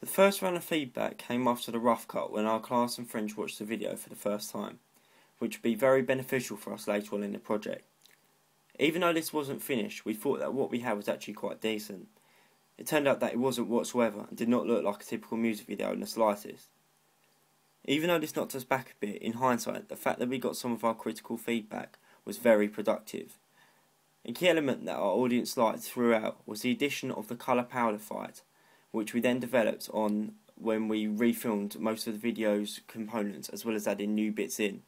The first round of feedback came after the rough cut when our class and friends watched the video for the first time, which would be very beneficial for us later on in the project. Even though this wasn't finished, we thought that what we had was actually quite decent. It turned out that it wasn't whatsoever and did not look like a typical music video in the slightest. Even though this knocked us back a bit, in hindsight, the fact that we got some of our critical feedback was very productive. A key element that our audience liked throughout was the addition of the colour powder fight, which we then developed on when we refilmed most of the video's components as well as adding new bits in.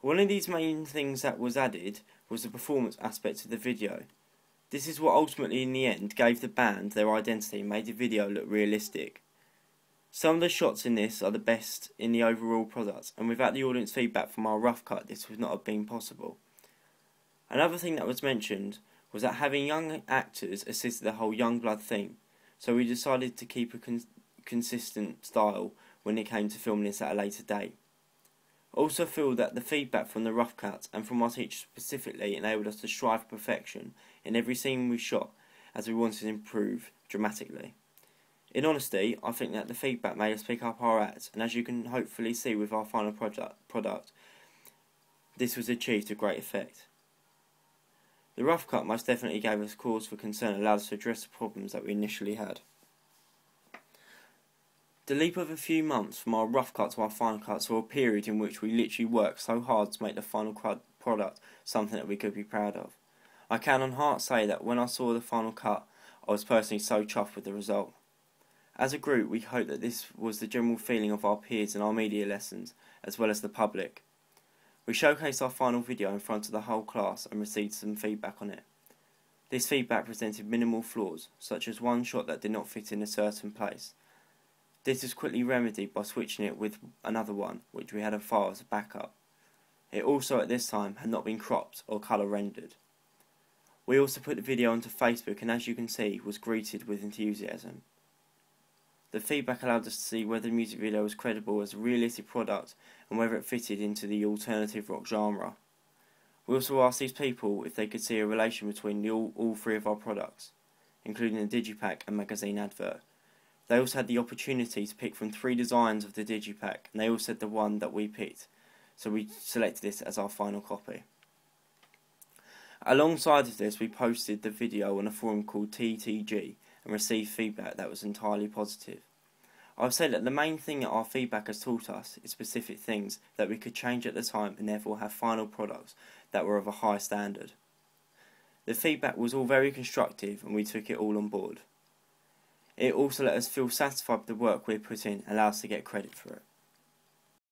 One of these main things that was added was the performance aspect of the video. This is what ultimately in the end gave the band their identity and made the video look realistic. Some of the shots in this are the best in the overall product, and without the audience feedback from our rough cut this would not have been possible. Another thing that was mentioned was that having young actors assisted the whole young blood theme, so we decided to keep a consistent style when it came to filming this at a later date. I also feel that the feedback from the rough cut and from our teacher specifically enabled us to strive for perfection in every scene we shot, as we wanted to improve dramatically. In honesty, I think that the feedback made us pick up our act, and as you can hopefully see with our final product, this was achieved to great effect. The rough cut most definitely gave us cause for concern and allowed us to address the problems that we initially had. The leap of a few months from our rough cut to our final cut saw a period in which we literally worked so hard to make the final product something that we could be proud of. I can on heart say that when I saw the final cut, I was personally so chuffed with the result. As a group, we hope that this was the general feeling of our peers in our media lessons, as well as the public. We showcased our final video in front of the whole class and received some feedback on it. This feedback presented minimal flaws, such as one shot that did not fit in a certain place. This was quickly remedied by switching it with another one, which we had on file as a backup. It also at this time had not been cropped or colour rendered. We also put the video onto Facebook and, as you can see, was greeted with enthusiasm. The feedback allowed us to see whether the music video was credible as a realistic product and whether it fitted into the alternative rock genre. We also asked these people if they could see a relation between all three of our products, including the digipack and magazine advert. They also had the opportunity to pick from 3 designs of the digipack, and they all said the one that we picked, so we selected this as our final copy. Alongside of this, we posted the video on a forum called TTG and received feedback that was entirely positive. I've said that the main thing that our feedback has taught us is specific things that we could change at the time and therefore have final products that were of a high standard. The feedback was all very constructive and we took it all on board. It also let us feel satisfied with the work we put in and allowed us to get credit for it.